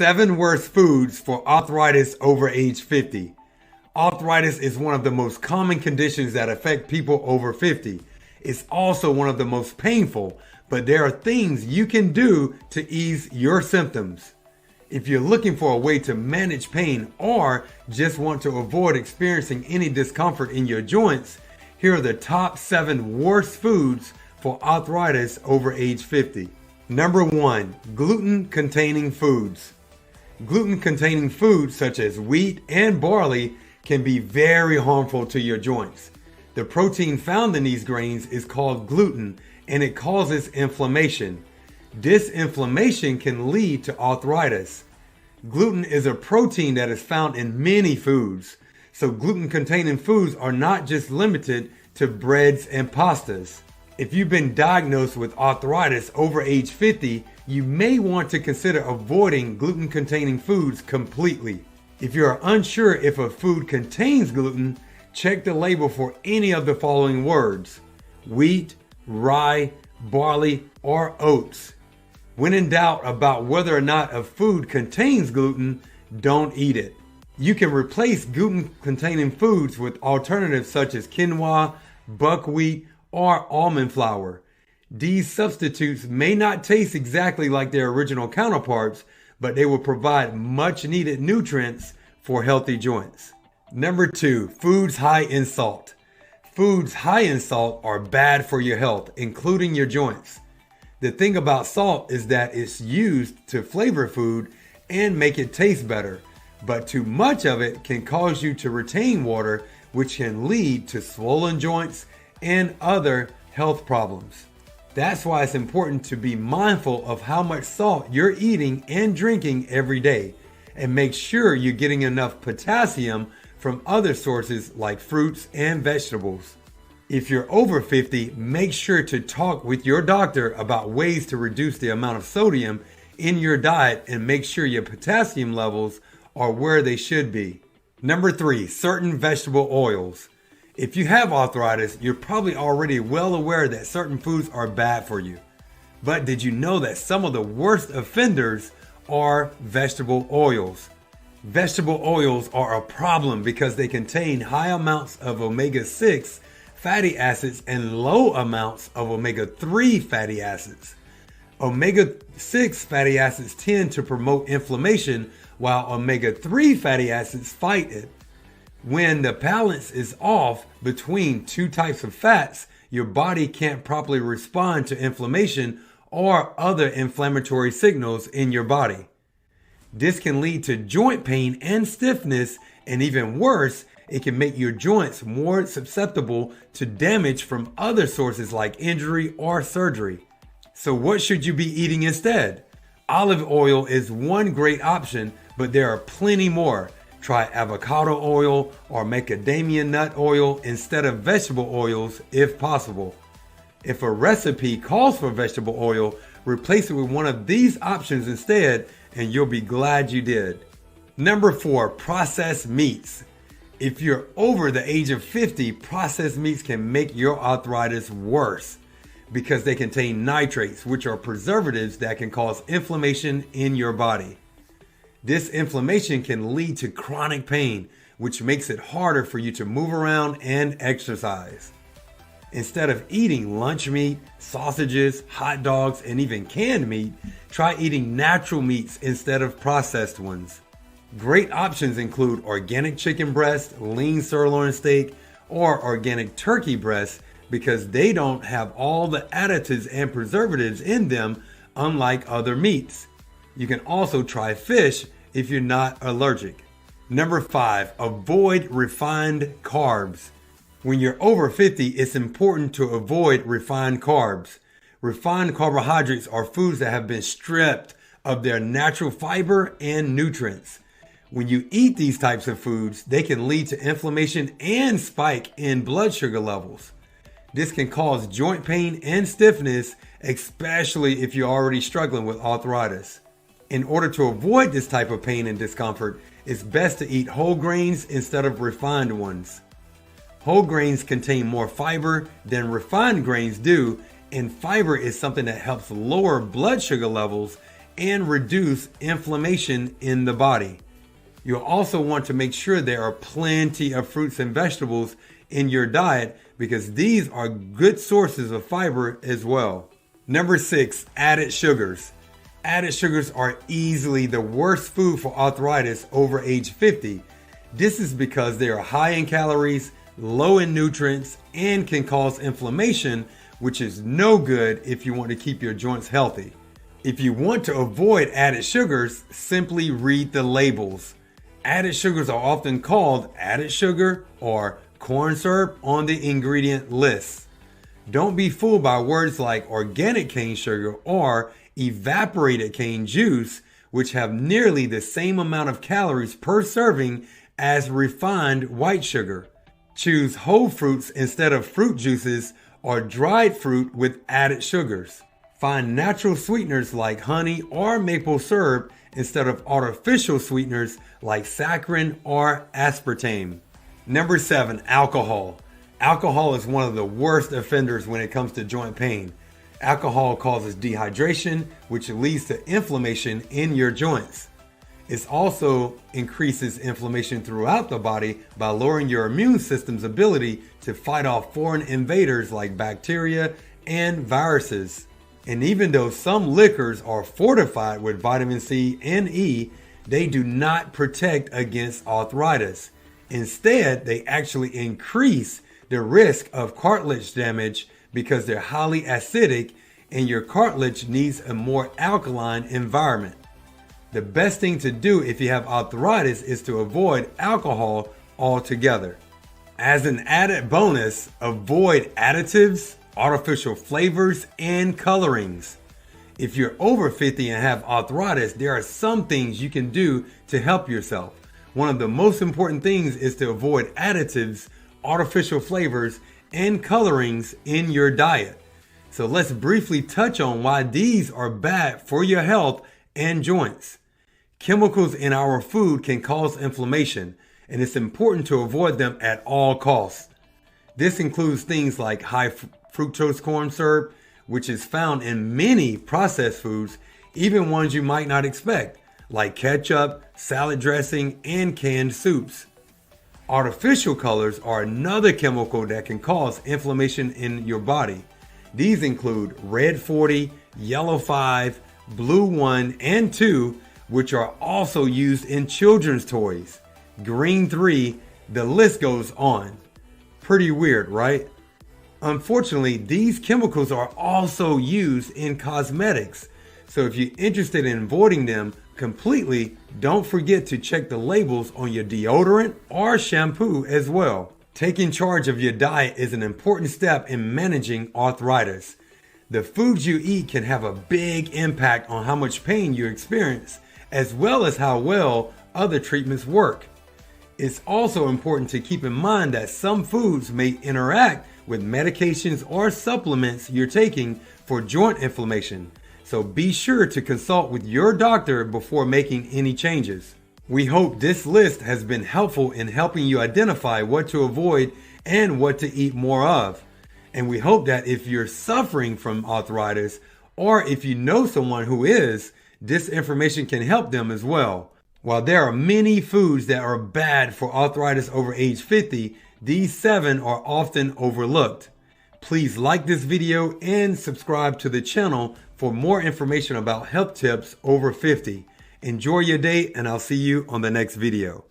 7 worst foods for arthritis over age 50. Arthritis is one of the most common conditions that affect people over 50. It's also one of the most painful, but there are things you can do to ease your symptoms. If you're looking for a way to manage pain or just want to avoid experiencing any discomfort in your joints, here are the top 7 worst foods for arthritis over age 50. Number 1, gluten-containing foods. Gluten-containing foods such as wheat and barley can be very harmful to your joints. The protein found in these grains is called gluten, and it causes inflammation. This inflammation can lead to arthritis. Gluten is a protein that is found in many foods, so gluten-containing foods are not just limited to breads and pastas. If you've been diagnosed with arthritis over age 50, you may want to consider avoiding gluten-containing foods completely. If you are unsure if a food contains gluten, check the label for any of the following words: wheat, rye, barley, or oats. When in doubt about whether or not a food contains gluten, don't eat it. You can replace gluten-containing foods with alternatives such as quinoa, buckwheat, or almond flour. These substitutes may not taste exactly like their original counterparts, but they will provide much needed nutrients for healthy joints. Number 2, foods high in salt. Foods high in salt are bad for your health, including your joints. The thing about salt is that it's used to flavor food and make it taste better, but too much of it can cause you to retain water, which can lead to swollen joints and other health problems. That's why it's important to be mindful of how much salt you're eating and drinking every day, and make sure you're getting enough potassium from other sources like fruits and vegetables. If you're over 50, make sure to talk with your doctor about ways to reduce the amount of sodium in your diet and make sure your potassium levels are where they should be. Number 3, certain vegetable oils. If you have arthritis, you're probably already well aware that certain foods are bad for you. But did you know that some of the worst offenders are vegetable oils? Vegetable oils are a problem because they contain high amounts of omega-6 fatty acids and low amounts of omega-3 fatty acids. Omega-6 fatty acids tend to promote inflammation, while omega-3 fatty acids fight it. When the balance is off between two types of fats, your body can't properly respond to inflammation or other inflammatory signals in your body. This can lead to joint pain and stiffness, and even worse, it can make your joints more susceptible to damage from other sources like injury or surgery. So what should you be eating instead? Olive oil is one great option, but there are plenty more. Try avocado oil or macadamia nut oil instead of vegetable oils if possible. If a recipe calls for vegetable oil, replace it with one of these options instead, and you'll be glad you did. Number 4, processed meats. If you're over the age of 50, processed meats can make your arthritis worse because they contain nitrates, which are preservatives that can cause inflammation in your body. This inflammation can lead to chronic pain, which makes it harder for you to move around and exercise. Instead of eating lunch meat, sausages, hot dogs, and even canned meat, try eating natural meats instead of processed ones. Great options include organic chicken breast, lean sirloin steak, or organic turkey breast because they don't have all the additives and preservatives in them, unlike other meats. You can also try fish if you're not allergic. Number 5, avoid refined carbs. When you're over 50, it's important to avoid refined carbs. Refined carbohydrates are foods that have been stripped of their natural fiber and nutrients. When you eat these types of foods, they can lead to inflammation and spike in blood sugar levels. This can cause joint pain and stiffness, especially if you're already struggling with arthritis. In order to avoid this type of pain and discomfort, it's best to eat whole grains instead of refined ones. Whole grains contain more fiber than refined grains do, and fiber is something that helps lower blood sugar levels and reduce inflammation in the body. You'll also want to make sure there are plenty of fruits and vegetables in your diet because these are good sources of fiber as well. Number 6, added sugars. Added sugars are easily the worst food for arthritis over age 50. This is because they are high in calories, low in nutrients, and can cause inflammation, which is no good if you want to keep your joints healthy. If you want to avoid added sugars, simply read the labels. Added sugars are often called added sugar or corn syrup on the ingredient list. Don't be fooled by words like organic cane sugar or evaporated cane juice, which have nearly the same amount of calories per serving as refined white sugar. Choose whole fruits instead of fruit juices or dried fruit with added sugars. Find natural sweeteners like honey or maple syrup instead of artificial sweeteners like saccharin or aspartame. Number 7, alcohol. Alcohol is one of the worst offenders when it comes to joint pain. Alcohol causes dehydration, which leads to inflammation in your joints. It also increases inflammation throughout the body by lowering your immune system's ability to fight off foreign invaders like bacteria and viruses. And even though some liquors are fortified with vitamin C and E, they do not protect against arthritis. Instead, they actually increase the risk of cartilage damage because they're highly acidic and your cartilage needs a more alkaline environment. The best thing to do if you have arthritis is to avoid alcohol altogether. As an added bonus, avoid additives, artificial flavors, and colorings. If you're over 50 and have arthritis, there are some things you can do to help yourself. One of the most important things is to avoid additives, artificial flavors, and colorings in your diet. So let's briefly touch on why these are bad for your health and joints. Chemicals in our food can cause inflammation, and it's important to avoid them at all costs. This includes things like high fructose corn syrup, which is found in many processed foods, even ones you might not expect, like ketchup, salad dressing, and canned soups. Artificial colors are another chemical that can cause inflammation in your body. These include red 40, yellow 5, blue 1 and 2, which are also used in children's toys, green 3, the list goes on. Pretty weird, right? Unfortunately, these chemicals are also used in cosmetics. So if you're interested in avoiding them completely, don't forget to check the labels on your deodorant or shampoo as well. Taking charge of your diet is an important step in managing arthritis. The foods you eat can have a big impact on how much pain you experience, as well as how well other treatments work. It's also important to keep in mind that some foods may interact with medications or supplements you're taking for joint inflammation. So be sure to consult with your doctor before making any changes. We hope this list has been helpful in helping you identify what to avoid and what to eat more of. And we hope that if you're suffering from arthritis, or if you know someone who is, this information can help them as well. While there are many foods that are bad for arthritis over age 50, these 7 are often overlooked. Please like this video and subscribe to the channel for more information about health tips over 50. Enjoy your day, and I'll see you on the next video.